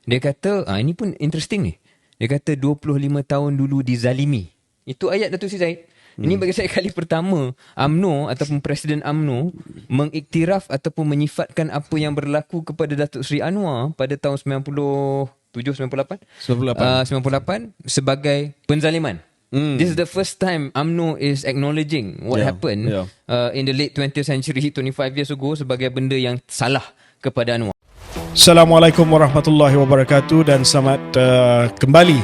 Dia kata, ini pun interesting ni. Dia kata 25 tahun dulu dizalimi. Itu ayat Datuk Seri Zahid. Ini bagi saya kali pertama UMNO ataupun Presiden UMNO mengiktiraf ataupun menyifatkan apa yang berlaku kepada Datuk Seri Anwar pada tahun 97, 98? 98 sebagai penzaliman. This is the first time UMNO is acknowledging what happened in the late 20th century, 25 years ago, sebagai benda yang salah kepada Anwar. Assalamualaikum warahmatullahi wabarakatuh dan selamat kembali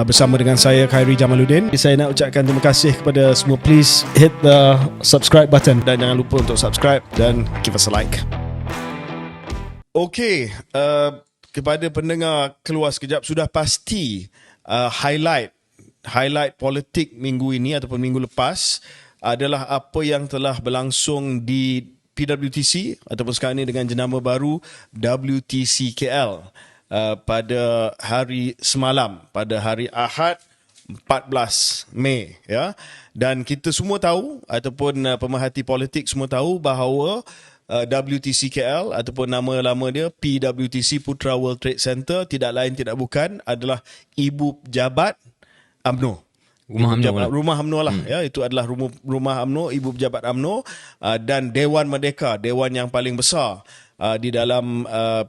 bersama dengan saya Khairi Jamaluddin. Saya nak ucapkan terima kasih kepada semua. Please hit the subscribe button dan jangan lupa untuk subscribe dan give us a like. Okey, kepada pendengar keluar sekejap, sudah pasti highlight politik minggu ini ataupun minggu lepas adalah apa yang telah berlangsung di PWTC ataupun sekarang ini dengan jenama baru WTC KL pada hari semalam, pada hari Ahad 14 Mei, ya. Dan kita semua tahu ataupun pemerhati politik semua tahu bahawa WTC KL ataupun nama lama dia PWTC, Putra World Trade Center, tidak lain tidak bukan adalah ibu pejabat UMNO. Rumah UMNO lah, ya, itu adalah rumah UMNO, ibu pejabat UMNO, dan Dewan Merdeka, dewan yang paling besar di dalam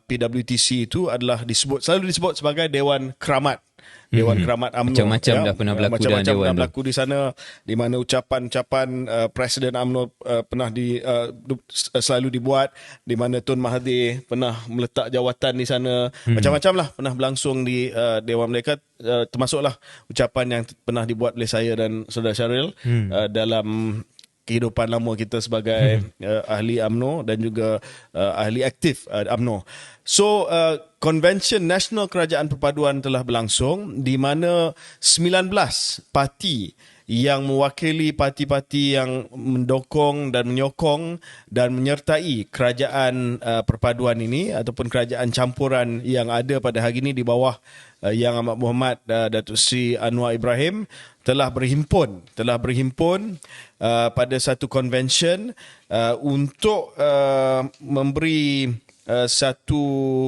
PWTC itu adalah selalu disebut sebagai Dewan Keramat. Dewan Keramat UMNO. Macam-macam dah pernah berlaku dalam dewan dah berlaku di sana, di mana ucapan-ucapan Presiden UMNO pernah selalu dibuat, di mana Tun Mahathir pernah meletak jawatan di sana. Macam-macam lah pernah berlangsung di Dewan mereka, termasuklah ucapan yang pernah dibuat oleh saya dan Saudara Syaril dalam kehidupan lama kita sebagai ahli UMNO dan juga ahli aktif UMNO. So, Convention Nasional Kerajaan Perpaduan telah berlangsung di mana 19 parti yang mewakili parti-parti yang mendukung dan menyokong dan menyertai kerajaan perpaduan ini ataupun kerajaan campuran yang ada pada hari ini di bawah Yang Amat Berhormat Datuk Seri Anwar Ibrahim telah berhimpun pada satu convention untuk memberi satu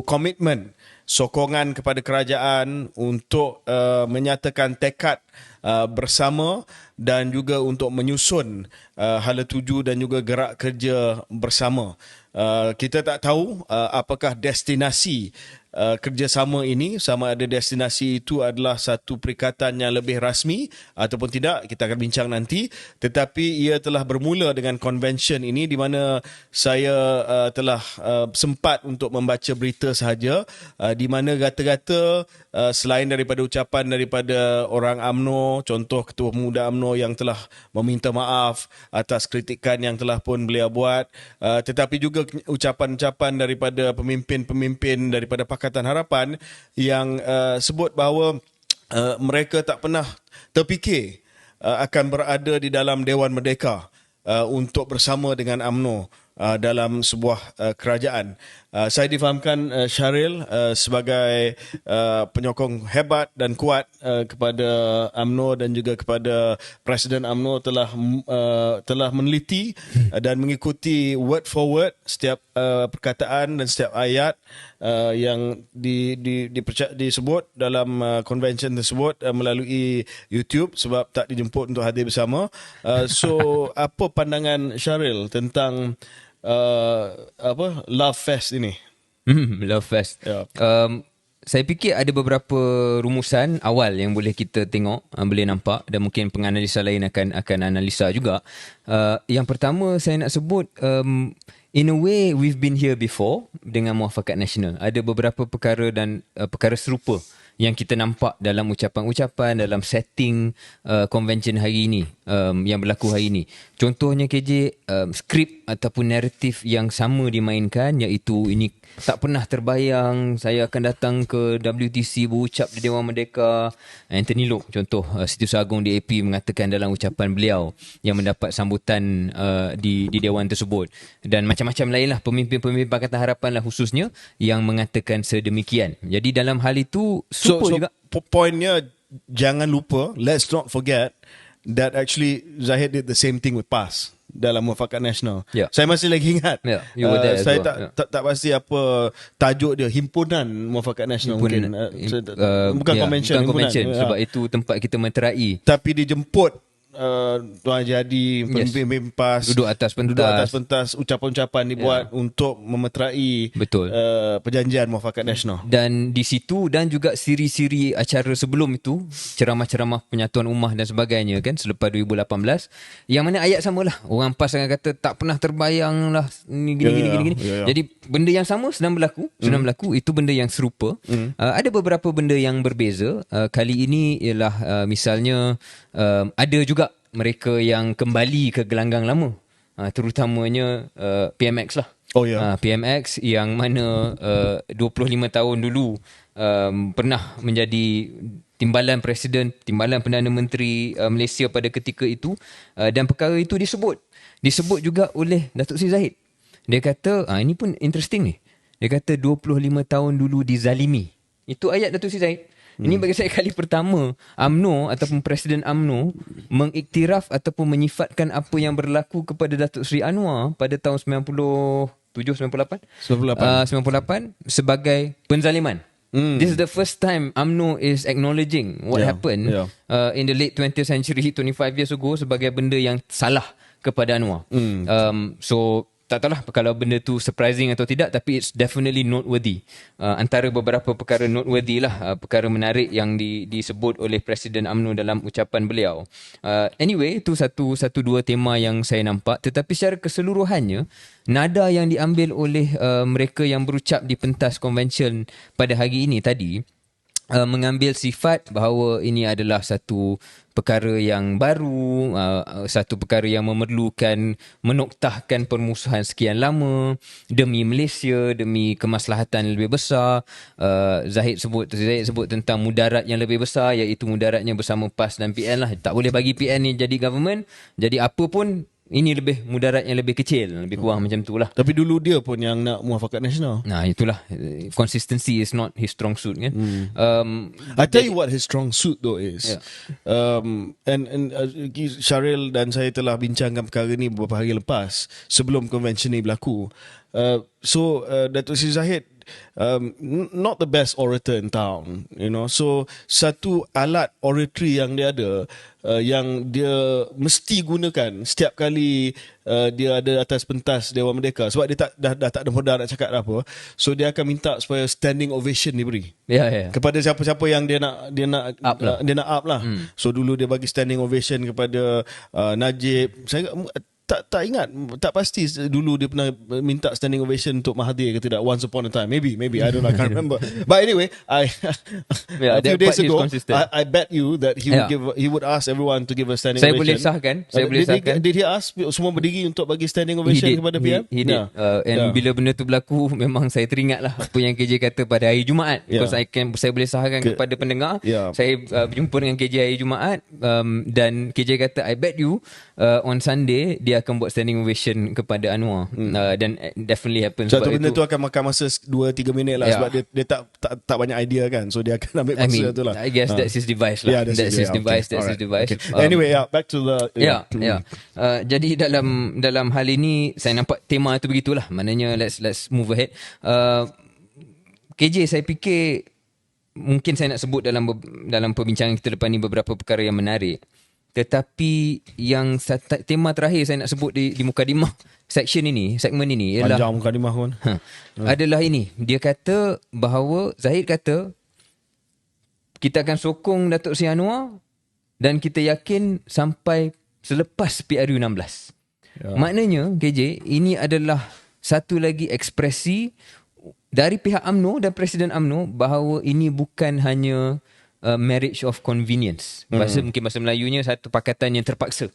komitmen, sokongan kepada kerajaan untuk menyatakan tekad bersama dan juga untuk menyusun hala tuju dan juga gerak kerja bersama. Kita tak tahu apakah destinasi kerjasama ini, sama ada destinasi itu adalah satu perikatan yang lebih rasmi ataupun tidak, kita akan bincang nanti. Tetapi ia telah bermula dengan convention ini di mana saya telah sempat untuk membaca berita sahaja, di mana rata-rata selain daripada ucapan daripada orang UMNO, contoh Ketua Pemuda UMNO yang telah meminta maaf atas kritikan yang telah pun beliau buat, tetapi juga ucapan-ucapan daripada pemimpin-pemimpin daripada Pakatan Harapan yang sebut bahawa mereka tak pernah terfikir akan berada di dalam Dewan Merdeka untuk bersama dengan UMNO dalam sebuah kerajaan. Saya difahamkan Syaril sebagai penyokong hebat dan kuat kepada UMNO dan juga kepada Presiden UMNO telah meneliti dan mengikuti word for word setiap perkataan dan setiap ayat yang disebut dalam convention tersebut melalui YouTube sebab tak dijemput untuk hadir bersama. So apa pandangan Syaril tentang Love Fest ini? Love Fest. Saya fikir ada beberapa rumusan awal yang boleh kita tengok, boleh nampak, dan mungkin penganalisa lain akan analisa juga. Yang pertama saya nak sebut, in a way we've been here before dengan Muafakat Nasional. Ada beberapa perkara dan perkara serupa yang kita nampak dalam ucapan-ucapan, dalam setting convention hari ini, yang berlaku hari ini. Contohnya KJ, skrip ataupun naratif yang sama dimainkan, iaitu ini tak pernah terbayang saya akan datang ke WTC berucap di Dewan Merdeka. Anthony Loke, contoh, Setiausaha Agung DAP mengatakan dalam ucapan beliau yang mendapat sambutan di Dewan tersebut. Dan macam-macam lainlah pemimpin-pemimpin Pakatan Harapan lah khususnya yang mengatakan sedemikian. Jadi dalam hal itu So juga. poinnya, jangan lupa, let's not forget that actually Zahid did the same thing with PAS. dalam Muafakat Nasional. Ya. Saya masih lagi ingat. Ya, you were there as saya well. tak pasti apa tajuk dia, Himpunan Muafakat Nasional mungkin. Bukan convention. Bukan convention Himpunan. sebab itu tempat kita menterai. Tapi dijemput Tuan Jadi, pemimpin PAS, duduk atas pentas, ucapan-ucapan dibuat untuk memeterai Betul. perjanjian Muafakat Nasional. Dan di situ dan juga siri-siri acara sebelum itu, ceramah-ceramah penyatuan ummah dan sebagainya kan selepas 2018, yang mana ayat samalah. Orang PAS akan kata tak pernah terbayang lah ni gini. Jadi benda yang sama sedang berlaku, itu benda yang serupa. Ada beberapa benda yang berbeza. Kali ini ialah misalnya ada juga mereka yang kembali ke gelanggang lama, terutamanya PMX lah. Oh ya. PMX yang mana 25 tahun dulu pernah menjadi timbalan Presiden, timbalan Perdana Menteri Malaysia pada ketika itu, dan perkara itu disebut juga oleh Datuk Seri Zahid. Dia kata, ini pun interesting ni. Dia kata 25 tahun dulu dizalimi. Itu ayat Datuk Seri Zahid. Ini bagi saya kali pertama UMNO ataupun Presiden UMNO mengiktiraf ataupun menyifatkan apa yang berlaku kepada Datuk Seri Anwar pada tahun 98 sebagai penzaliman. This is the first time UMNO is acknowledging what happened in the late 20th century, 25 years ago, sebagai benda yang salah kepada Anwar. So tak tahulah kalau benda tu surprising atau tidak, tapi it's definitely noteworthy. Antara beberapa perkara noteworthy lah, perkara menarik yang disebut oleh Presiden UMNO dalam ucapan beliau. Anyway, itu satu dua tema yang saya nampak, tetapi secara keseluruhannya nada yang diambil oleh mereka yang berucap di pentas convention pada hari ini tadi mengambil sifat bahawa ini adalah satu perkara yang baru, satu perkara yang memerlukan menoktahkan permusuhan sekian lama demi Malaysia, demi kemaslahatan yang lebih besar. Zahid sebut tentang mudarat yang lebih besar, iaitu mudaratnya bersama PAS dan PN lah. Tak boleh bagi PN ni jadi government, jadi apa pun ini lebih mudarat yang lebih kecil, lebih kurang macam tu lah. Tapi dulu dia pun yang nak Muafakat Nasional. Nah, itulah, consistency is not his strong suit kan. I tell you what his strong suit though is. And Syaril dan saya telah bincangkan perkara ni beberapa hari lepas sebelum convention ni berlaku. So Datuk Seri Zahid not the best orator in town, you know. So satu alat oratory yang dia ada, yang dia mesti gunakan setiap kali dia ada atas pentas Dewan Merdeka, sebab dia dah tak ada modal nak cakap apa. So dia akan minta supaya standing ovation diberi kepada siapa-siapa yang dia nak up lah. So dulu dia bagi standing ovation kepada Najib. Saya tak ingat, tak pasti dulu dia pernah minta standing ovation untuk Mahathir ke tidak, once upon a time, maybe I don't know, I can't remember. But anyway, a few days ago I bet you that he would ask everyone to give a standing ovation. Saya boleh sahkan. Did he ask semua berdiri untuk bagi standing ovation kepada PM? He did. Bila benda tu berlaku, memang saya teringat lah apa yang KJ kata pada hari Jumaat. Because saya boleh sahkan kepada pendengar. Saya berjumpa dengan KJ hari Jumaat, dan KJ kata, I bet you on Sunday dia akan buat standing ovation kepada Anwar. Dan definitely happen. Satu benda tu akan makan masa 2-3 minit lah, sebab dia tak banyak idea kan. So dia akan ambil masa tu lah. I guess that's his device lah. That's his device. Okay. Anyway, back to the jadi dalam hal ini saya nampak tema tu begitulah. Maknanya let's move ahead. KJ, saya fikir mungkin saya nak sebut dalam perbincangan kita lepas ni beberapa perkara yang menarik. Tetapi yang tema terakhir saya nak sebut di mukadimah segmen ini ialah panjang mukadimah pun. Adalah ini. Dia kata bahawa Zahid kata kita akan sokong Datuk Seri Anwar dan kita yakin sampai selepas PRU 16. Maknanya KJ, ini adalah satu lagi ekspresi dari pihak UMNO dan Presiden UMNO bahawa ini bukan hanya marriage of convenience. Mungkin bahasa Melayunya satu pakatan yang terpaksa.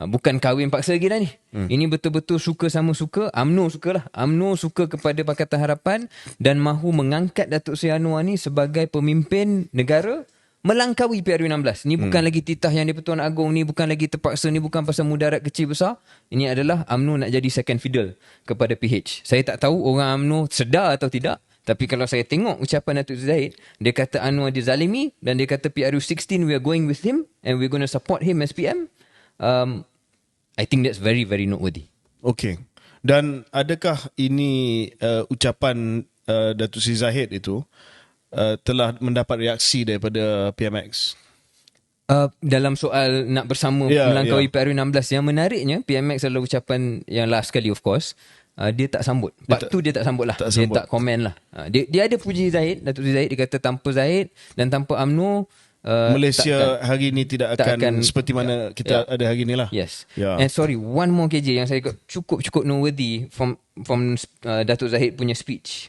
Bukan kahwin paksa lagi dah ni. Ini betul-betul suka sama suka. UMNO sukalah. UMNO suka kepada Pakatan Harapan dan mahu mengangkat Datuk Seri Anwar ni sebagai pemimpin negara melangkaui PRU 16. Ni bukan lagi titah yang di-Pertuan Agong, ni bukan lagi terpaksa, ni bukan pasal mudarat kecil besar. Ini adalah UMNO nak jadi second fiddle kepada PH. Saya tak tahu orang UMNO sedar atau tidak. Tapi kalau saya tengok ucapan Datuk Zahid, dia kata Anwar dizalimi dan dia kata PRU 16 we are going with him and we're going to support him as PM. I think that's very, very noteworthy. Okay. Dan adakah ini ucapan Datuk Seri Zahid itu telah mendapat reaksi daripada PMX? Dalam soal nak bersama melangkaui PRU16, yang menariknya PMX adalah ucapan yang last kali, of course. Dia tak sambut. Part tu dia tak sambut lah. Dia tak komen lah. Dia ada puji Zahid, Datuk Seri Zahid. Dia kata tanpa Zahid dan tanpa UMNO, Malaysia hari ini tidak akan seperti mana kita ada hari ni lah. Yes. And sorry, one more KJ yang saya cukup noteworthy from Datuk Zahid punya speech.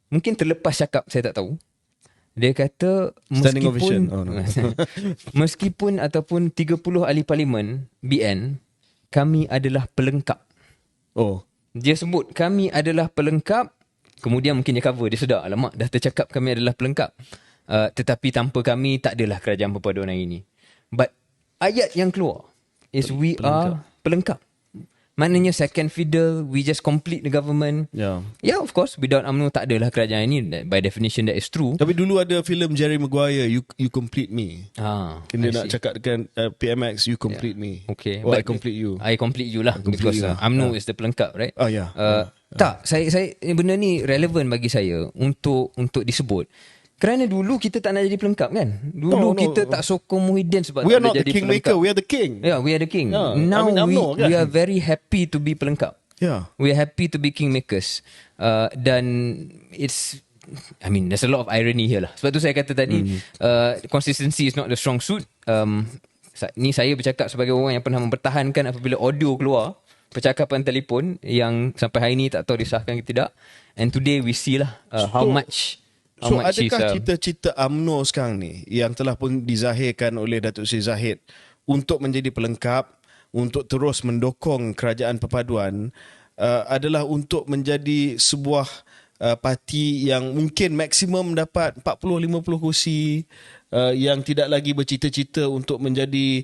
Mungkin terlepas cakap, saya tak tahu. Dia kata meskipun meskipun ataupun 30 ahli parlimen BN, kami adalah pelengkap. Dia sebut kami adalah pelengkap. Kemudian mungkin dia cover, dia sedar, alamak dah tercakap kami adalah pelengkap. Tetapi tanpa kami tak adalah kerajaan perpaduan hari ini. But ayat yang keluar is we are pelengkap. Maknanya second fiddle, we just complete the government. Yeah, of course, without UMNO tak adalah kerajaan ini. By definition that is true. Tapi dulu ada filem Jerry Maguire, You Complete Me. Kena nak cakap dengan PMX, You Complete Me. Okay. I complete you. I complete you lah. Because UMNO is the pelengkap, right? Tak, saya benda ni relevan bagi saya untuk disebut. Kerana dulu kita tak nak jadi pelengkap kan. Dulu kita tak sokong Muhyiddin sebab we are tak not the jadi kingmaker, pelengkap. we are the king. Yeah, we are the king. Now we are very happy to be pelengkap. We are happy to be kingmakers. Dan it's, I mean, there's a lot of irony here lah. Sebab tu saya kata tadi, consistency is not the strong suit. Ni saya bercakap sebagai orang yang pernah mempertahankan apabila audio keluar, percakapan telefon yang sampai hari ni tak tahu disahkan ke tidak. And today we see lah how much. So adakah cita-cita UMNO sekarang ni yang telah pun dizahirkan oleh Datuk Seri Zahid untuk menjadi pelengkap, untuk terus mendokong kerajaan perpaduan, adalah untuk menjadi sebuah parti yang mungkin maksimum dapat 40-50 kursi, yang tidak lagi bercita-cita untuk menjadi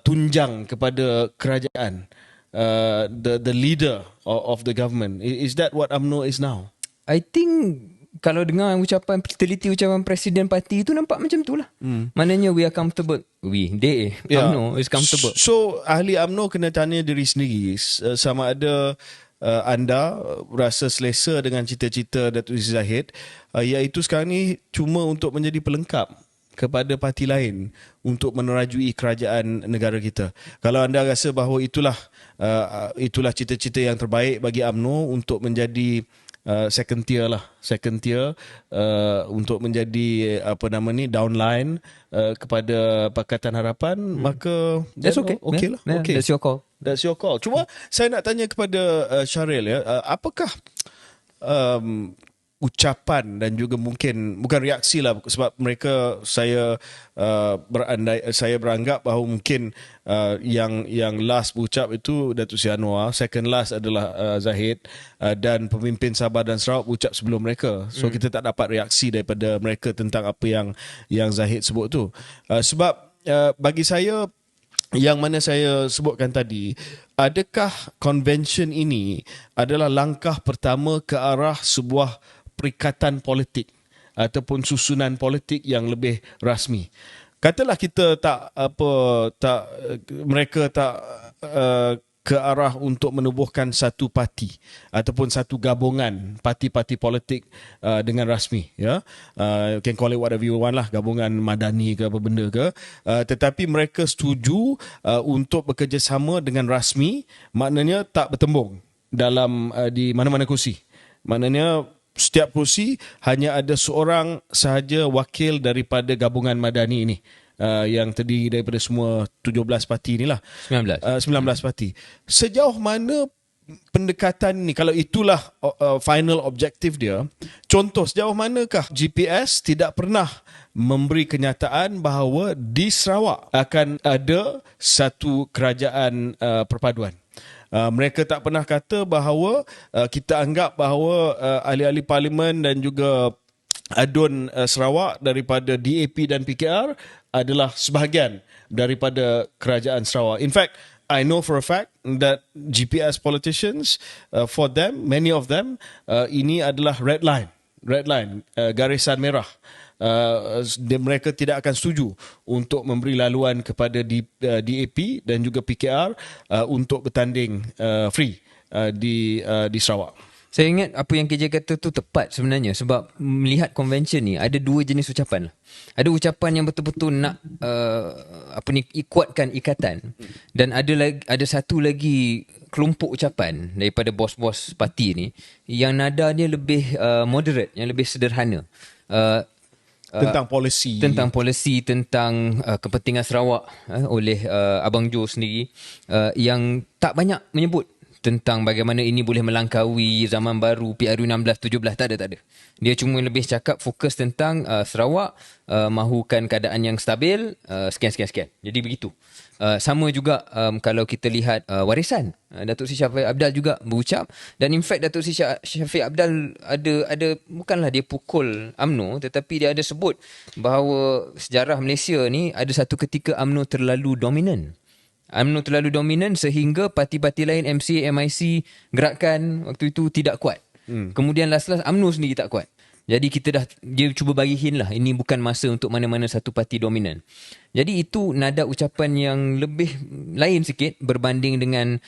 tunjang kepada kerajaan, the leader of the government? Is that what UMNO is now? I think kalau dengar teliti ucapan Presiden Parti itu nampak macam tu lah. Maknanya we are comfortable. UMNO is comfortable. So ahli UMNO kena tanya diri sendiri sama ada anda rasa selesa dengan cita-cita Datuk Seri Zahid, iaitu sekarang ni cuma untuk menjadi pelengkap kepada parti lain untuk menerajui kerajaan negara kita. Kalau anda rasa bahawa itulah cita-cita yang terbaik bagi UMNO untuk menjadi second tier untuk menjadi downline kepada Pakatan Harapan, maka that's okay. Okay. That's your call. Cuma saya nak tanya kepada Syaril, apakah ucapan dan juga mungkin bukan reaksi lah, sebab mereka saya beranggap bahawa mungkin yang last berucap itu Datuk Seri Anwar, second last adalah Zahid, dan pemimpin Sabah dan Sarawak berucap sebelum mereka. So kita tak dapat reaksi daripada mereka tentang apa yang Zahid sebut tu. Sebab bagi saya, yang mana saya sebutkan tadi, adakah convention ini adalah langkah pertama ke arah sebuah perikatan politik ataupun susunan politik yang lebih rasmi? Katalah kita mereka tak ke arah untuk menubuhkan satu parti ataupun satu gabungan parti-parti politik dengan rasmi, ya. You can call it whatever you want lah, gabungan madani ke apa benda ke, tetapi mereka setuju untuk bekerjasama dengan rasmi, maknanya tak bertembung dalam di mana-mana kursi. Maknanya setiap kursi hanya ada seorang sahaja wakil daripada gabungan madani ini, yang terdiri daripada semua 17 parti inilah. 19 parti. Sejauh mana pendekatan ini, kalau itulah final objektif dia, contoh sejauh manakah GPS tidak pernah memberi kenyataan bahawa di Sarawak akan ada satu kerajaan perpaduan? Mereka tak pernah kata bahawa kita anggap bahawa ahli-ahli parlimen dan juga adun Sarawak daripada DAP dan PKR adalah sebahagian daripada kerajaan Sarawak. In fact, I know for a fact that GPS politicians, for them, many of them, ini adalah red line. garisan merah. Mereka tidak akan setuju untuk memberi laluan kepada DAP dan juga PKR untuk bertanding free di Sarawak. Saya ingat apa yang KJ kata tu tepat sebenarnya, sebab melihat convention ni ada dua jenis ucapan lah. Ada ucapan yang betul-betul nak kuatkan ikatan, dan ada satu lagi kelompok ucapan daripada bos-bos parti ni yang nada dia lebih moderate, yang lebih sederhana. Tentang polisi, tentang kepentingan Sarawak oleh Abang Jo sendiri, yang tak banyak menyebut tentang bagaimana ini boleh melangkaui zaman baru PRU 16-17. Tak ada. Dia cuma lebih cakap fokus tentang Sarawak mahukan keadaan yang stabil, sekian. Jadi begitu. Sama juga kalau kita lihat warisan, Datuk Seri Shafie Apdal juga berucap, dan in fact Datuk Seri Shafie Apdal ada bukanlah dia pukul UMNO, tetapi dia ada sebut bahawa sejarah Malaysia ni ada satu ketika UMNO terlalu dominan sehingga parti-parti lain, MCA, MIC, Gerakan waktu itu tidak kuat. Kemudian last UMNO sendiri tak kuat. Jadi dia cuba bagi hint lah, ini bukan masa untuk mana-mana satu parti dominan. Jadi itu nada ucapan yang lebih lain sikit berbanding dengan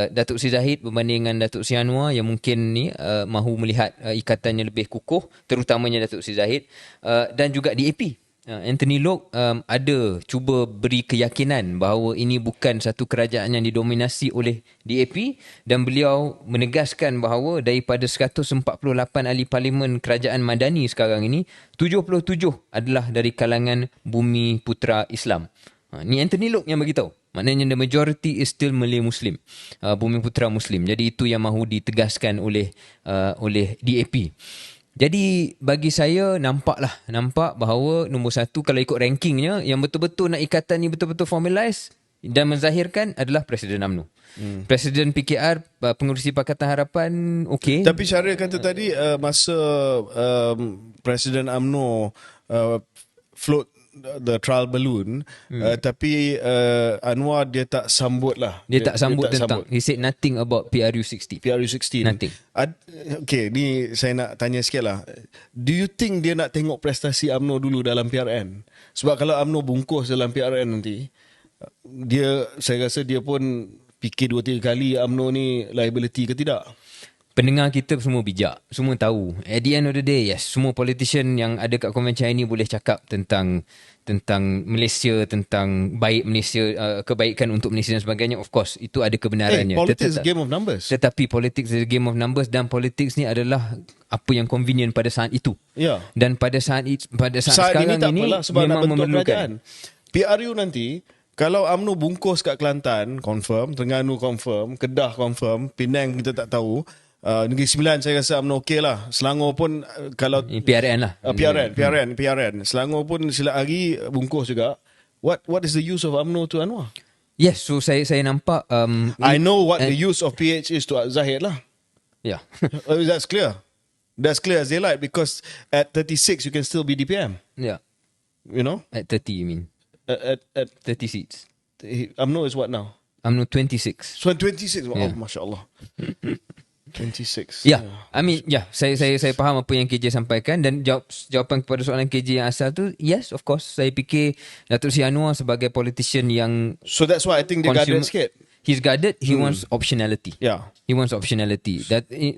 Datuk Seri Zahid, berbanding dengan Datuk Seri Anwar yang mungkin ni mahu melihat ikatannya lebih kukuh, terutamanya Datuk Seri Zahid, dan juga DAP. Anthony Loke ada cuba beri keyakinan bahawa ini bukan satu kerajaan yang didominasi oleh DAP, dan beliau menegaskan bahawa daripada 148 ahli parlimen kerajaan Madani sekarang ini, 77 adalah dari kalangan Bumi Putera Islam. Ni Anthony Loke yang beritahu. Maknanya the majority is still Malay Muslim, Bumi Putera Muslim. Jadi itu yang mahu ditegaskan oleh DAP. Jadi bagi saya nampak bahawa nombor satu kalau ikut rankingnya, yang betul-betul nak ikatan ni betul-betul formalize dan menzahirkan adalah Presiden UMNO. Presiden PKR, Pengerusi Pakatan Harapan, okey. Tapi Syaril kata tadi masa Presiden UMNO float the trial balloon, tapi Anwar dia tak sambut lah. Dia tak sambut. He said nothing about PRU 60. Nothing. Okay, ni saya nak tanya sikit lah. Do you think dia nak tengok prestasi UMNO dulu dalam PRN? Sebab kalau UMNO bungkus dalam PRN nanti, saya rasa dia pun fikir 2-3 kali UMNO ni liability ke tidak. Pendengar kita semua bijak, semua tahu. At the end of the day, yes, semua politician yang ada kat konvensyen ini boleh cakap tentang Malaysia, tentang baik Malaysia, kebaikan untuk Malaysia dan sebagainya. Of course, itu ada kebenarannya. Politics is a game of numbers. Tetapi politics is a game of numbers, dan politics ni adalah apa yang convenient pada saat itu. Ya. Dan pada saat sekarang ini memang memerlukan. PRU nanti, kalau UMNO bungkus kat Kelantan, confirm. Terengganu confirm. Kedah confirm. Penang kita tak tahu. Negeri Sembilan saya rasa UMNO okey lah. Selangor pun kalau PRN lah. PRN. Selangor pun silap hari bungkus juga. What is the use of UMNO to Anwar? Yes, so saya nampak I know what the use of PH is to Zahid lah. Yeah. That's clear. That's clear as daylight, because at 36 you can still be DPM. Yeah. You know? At 30 you mean? At 30 seats. UMNO is what now? UMNO 26. So 26. Oh, Yeah. Masya Allah. 26. Ya, I mean, saya faham apa yang KJ sampaikan, dan jawapan kepada soalan KJ yang asal tu, yes, of course. Saya fikir Datuk Seri Anwar sebagai politician yang So that's why I think dia guarded sikit. He's guarded, he wants optionality. Yeah. He wants optionality.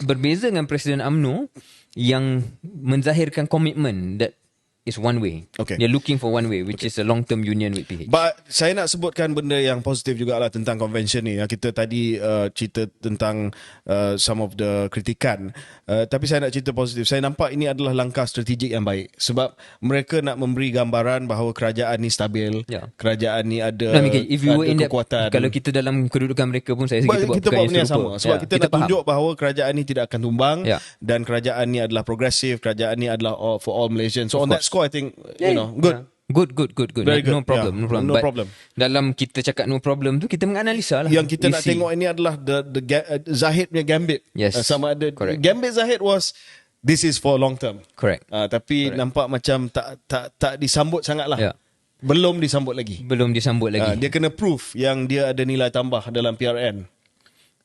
Berbeza dengan Presiden UMNO yang menzahirkan komitmen that is one way. Okay. They're looking for one way, which is a long-term union with PH. But saya nak sebutkan benda yang positif jugalah tentang convention ni. Kita tadi cerita tentang some of the kritikan. Tapi saya nak cerita positif. Saya nampak ini adalah langkah strategik yang baik. Sebab mereka nak memberi gambaran bahawa kerajaan ni stabil. Yeah. Kerajaan ni ada kekuatan. Kalau kita dalam kedudukan mereka pun saya rasa kita buat benda yang sama. Sebab kita nak tunjuk bahawa kerajaan ni tidak akan tumbang. Dan kerajaan ni adalah progresif. Kerajaan ni adalah for all Malaysians. So on that score, I think, good. Good. Very good. No problem. Yeah. No But problem. Dalam kita cakap no problem tu, kita menganalisa lah. Yang kita nak tengok ini adalah the Zahid punya gambit. Yes. Sama ada Correct. gambit Zahid was this is for long term. Correct. Tapi Correct. nampak macam tak disambut sangat lah. Yeah. Belum disambut lagi. Dia kena proof yang dia ada nilai tambah dalam PRN.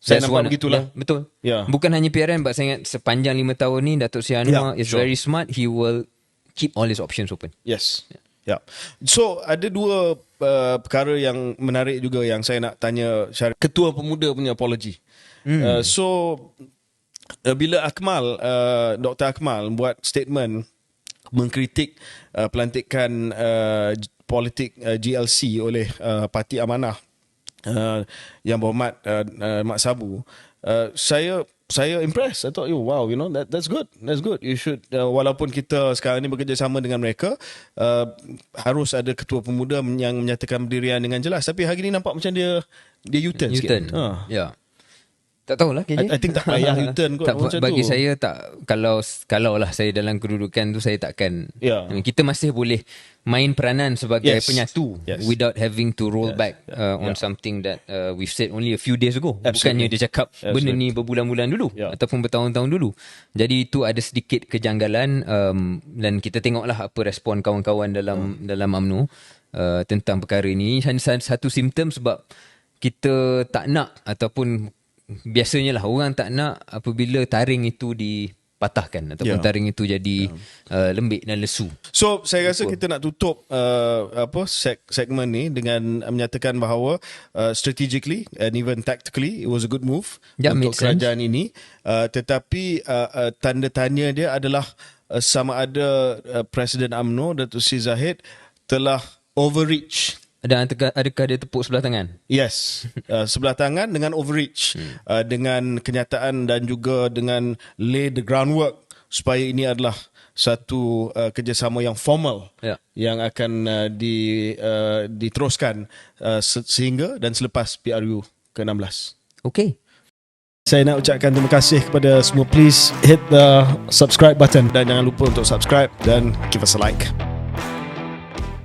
Saya That's nampak begitulah. Betul. Yeah. Bukan hanya PRN, but saya ingat sepanjang 5 tahun ni Datuk Seri Anwar is sure. very smart. He will keep all his options open. Yes. Ya. So ada dua perkara yang menarik juga yang saya nak tanya Syarif. Ketua Pemuda punya apology. Bila Akmal, Dr. Akmal buat statement mengkritik pelantikan politik GLC oleh Parti Amanah Yang Berhormat Mak Sabu, saya impressed. I thought, wow, that's good. That's good. You should, walaupun kita sekarang ni bekerjasama dengan mereka, harus ada ketua pemuda yang menyatakan berdirian dengan jelas. Tapi hari ni nampak macam dia U-turn sikit. Ya. Tak tahulah KJ. I think tak payah U-turn kot. Bagi saya tak, kalau lah saya dalam kedudukan tu, saya takkan. Kita masih boleh main peranan sebagai penyatu without having to roll back on something that we've said only a few days ago. Bukannya dia cakap benda ni berbulan-bulan dulu ataupun bertahun-tahun dulu. Jadi itu ada sedikit kejanggalan, dan kita tengoklah apa respon kawan-kawan dalam UMNO tentang perkara ini. Hanya satu simptom, sebab kita tak nak, ataupun biasanya lah orang tak nak apabila taring itu dipatahkan ataupun taring itu jadi lembik dan lesu. So saya rasa kita nak tutup segmen ni dengan menyatakan bahawa strategically and even tactically it was a good move untuk kerajaan ini, tetapi tanda tanya dia adalah sama ada Presiden UMNO Datuk Seri Zahid telah overreach. Dan adakah dia tepuk sebelah tangan? Yes, sebelah tangan dengan overreach, dengan kenyataan dan juga dengan lay the groundwork supaya ini adalah satu kerjasama yang formal yang akan diteruskan sehingga dan selepas PRU ke-16. Okay. Saya nak ucapkan terima kasih kepada semua. Please hit the subscribe button dan jangan lupa untuk subscribe dan give us a like.